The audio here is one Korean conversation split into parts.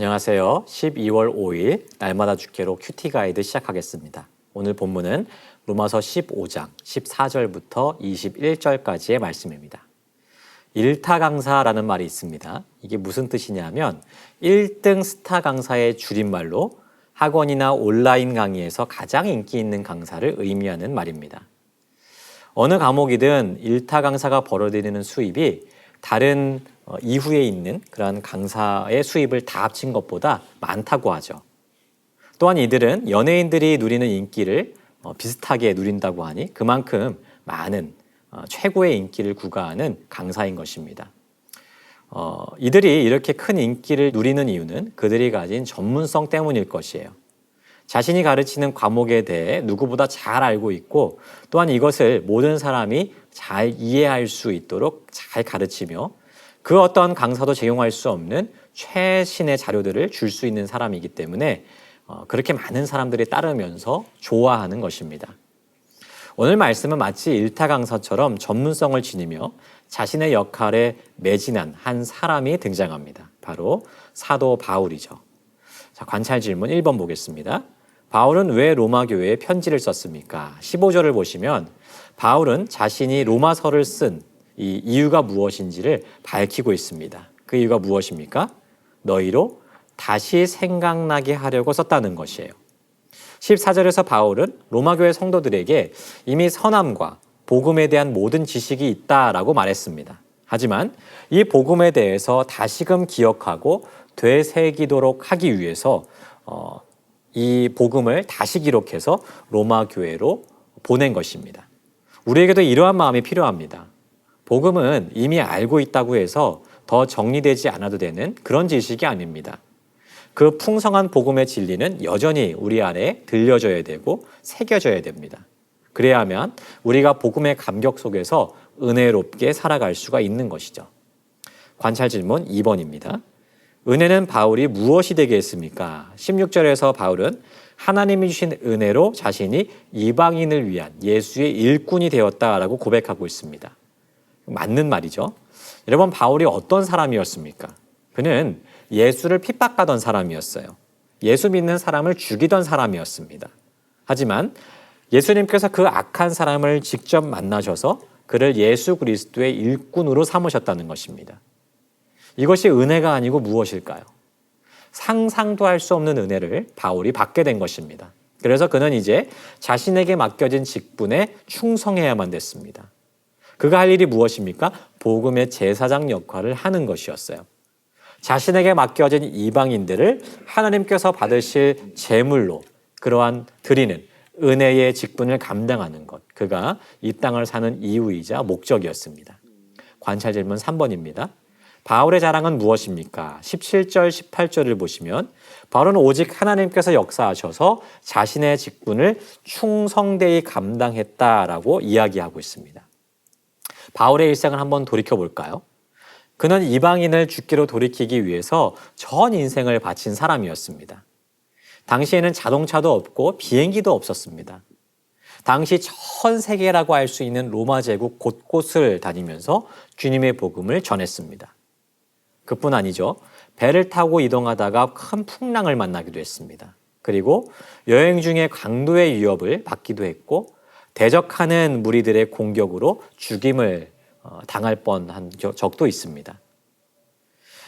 안녕하세요. 12월 5일 날마다 주께로 큐티 가이드 시작하겠습니다. 오늘 본문은 로마서 15장 14절부터 21절까지의 말씀입니다. 일타 강사라는 말이 있습니다. 이게 무슨 뜻이냐면 1등 스타 강사의 줄임말로 학원이나 온라인 강의에서 가장 인기 있는 강사를 의미하는 말입니다. 어느 과목이든 일타 강사가 벌어들이는 수입이 다른 이후에 있는 그런 강사의 수입을 다 합친 것보다 많다고 하죠. 또한 이들은 연예인들이 누리는 인기를 비슷하게 누린다고 하니 그만큼 많은 최고의 인기를 구가하는 강사인 것입니다. 이들이 이렇게 큰 인기를 누리는 이유는 그들이 가진 전문성 때문일 것이에요. 자신이 가르치는 과목에 대해 누구보다 잘 알고 있고 또한 이것을 모든 사람이 잘 이해할 수 있도록 잘 가르치며 그 어떤 강사도 제공할 수 없는 최신의 자료들을 줄 수 있는 사람이기 때문에 그렇게 많은 사람들이 따르면서 좋아하는 것입니다. 오늘 말씀은 마치 일타 강사처럼 전문성을 지니며 자신의 역할에 매진한 한 사람이 등장합니다. 바로 사도 바울이죠. 자, 관찰 질문 1번 보겠습니다. 바울은 왜 로마 교회에 편지를 썼습니까? 15절을 보시면 바울은 자신이 로마서를 쓴 이 이유가 무엇인지를 밝히고 있습니다. 그 이유가 무엇입니까? 너희로 다시 생각나게 하려고 썼다는 것이에요. 14절에서 바울은 로마 교회 성도들에게 이미 선함과 복음에 대한 모든 지식이 있다라고 말했습니다. 하지만 이 복음에 대해서 다시금 기억하고 되새기도록 하기 위해서 이 복음을 다시 기록해서 로마 교회로 보낸 것입니다. 우리에게도 이러한 마음이 필요합니다. 복음은 이미 알고 있다고 해서 더 정리되지 않아도 되는 그런 지식이 아닙니다. 그 풍성한 복음의 진리는 여전히 우리 안에 들려져야 되고 새겨져야 됩니다. 그래야만 우리가 복음의 감격 속에서 은혜롭게 살아갈 수가 있는 것이죠. 관찰 질문 2번입니다. 은혜는 바울이 무엇이 되게 했습니까? 16절에서 바울은 하나님이 주신 은혜로 자신이 이방인을 위한 예수의 일꾼이 되었다라고 고백하고 있습니다. 맞는 말이죠. 여러분, 바울이 어떤 사람이었습니까? 그는 예수를 핍박하던 사람이었어요. 예수 믿는 사람을 죽이던 사람이었습니다. 하지만 예수님께서 그 악한 사람을 직접 만나셔서 그를 예수 그리스도의 일꾼으로 삼으셨다는 것입니다. 이것이 은혜가 아니고 무엇일까요? 상상도 할 수 없는 은혜를 바울이 받게 된 것입니다. 그래서 그는 이제 자신에게 맡겨진 직분에 충성해야만 됐습니다. 그가 할 일이 무엇입니까? 복음의 제사장 역할을 하는 것이었어요. 자신에게 맡겨진 이방인들을 하나님께서 받으실 제물로 그러한 드리는 은혜의 직분을 감당하는 것. 그가 이 땅을 사는 이유이자 목적이었습니다. 관찰 질문 3번입니다. 바울의 자랑은 무엇입니까? 17절, 18절을 보시면 바울은 오직 하나님께서 역사하셔서 자신의 직분을 충성되이 감당했다라고 이야기하고 있습니다. 바울의 일생을 한번 돌이켜볼까요? 그는 이방인을 주께로 돌이키기 위해서 전 인생을 바친 사람이었습니다. 당시에는 자동차도 없고 비행기도 없었습니다. 당시 전 세계라고 할 수 있는 로마 제국 곳곳을 다니면서 주님의 복음을 전했습니다. 그뿐 아니죠. 배를 타고 이동하다가 큰 풍랑을 만나기도 했습니다. 그리고 여행 중에 강도의 위협을 받기도 했고 대적하는 무리들의 공격으로 죽임을 당할 뻔한 적도 있습니다.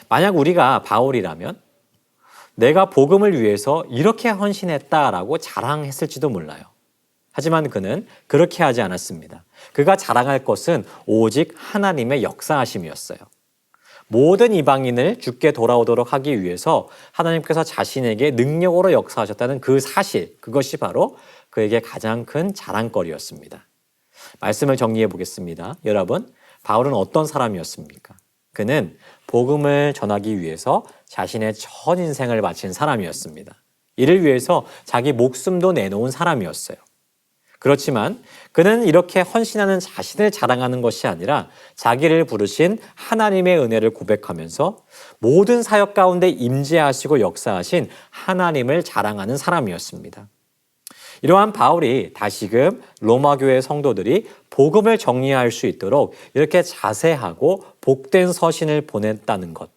만약 우리가 바울이라면 내가 복음을 위해서 이렇게 헌신했다라고 자랑했을지도 몰라요. 하지만 그는 그렇게 하지 않았습니다. 그가 자랑할 것은 오직 하나님의 역사하심이었어요. 모든 이방인을 주께 돌아오도록 하기 위해서 하나님께서 자신에게 능력으로 역사하셨다는 그 사실, 그것이 바로 그에게 가장 큰 자랑거리였습니다. 말씀을 정리해 보겠습니다. 여러분, 바울은 어떤 사람이었습니까? 그는 복음을 전하기 위해서 자신의 전 인생을 바친 사람이었습니다. 이를 위해서 자기 목숨도 내놓은 사람이었어요. 그렇지만 그는 이렇게 헌신하는 자신을 자랑하는 것이 아니라 자기를 부르신 하나님의 은혜를 고백하면서 모든 사역 가운데 임재하시고 역사하신 하나님을 자랑하는 사람이었습니다. 이러한 바울이 다시금 로마 교회 성도들이 복음을 정리할 수 있도록 이렇게 자세하고 복된 서신을 보냈다는 것,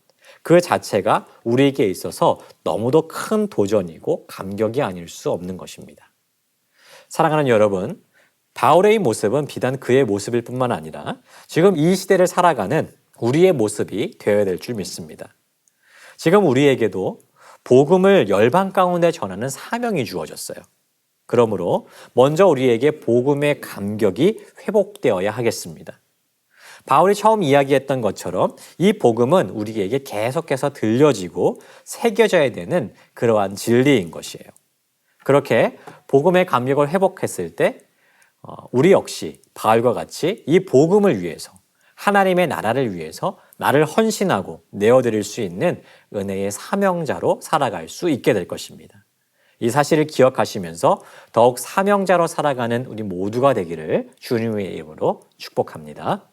그 자체가 우리에게 있어서 너무도 큰 도전이고 감격이 아닐 수 없는 것입니다. 사랑하는 여러분, 바울의 모습은 비단 그의 모습일 뿐만 아니라 지금 이 시대를 살아가는 우리의 모습이 되어야 될 줄 믿습니다. 지금 우리에게도 복음을 열방 가운데 전하는 사명이 주어졌어요. 그러므로 먼저 우리에게 복음의 감격이 회복되어야 하겠습니다. 바울이 처음 이야기했던 것처럼 이 복음은 우리에게 계속해서 들려지고 새겨져야 되는 그러한 진리인 것이에요. 그렇게 복음의 감격을 회복했을 때 우리 역시 바울과 같이 이 복음을 위해서 하나님의 나라를 위해서 나를 헌신하고 내어드릴 수 있는 은혜의 사명자로 살아갈 수 있게 될 것입니다. 이 사실을 기억하시면서 더욱 사명자로 살아가는 우리 모두가 되기를 주님의 이름으로 축복합니다.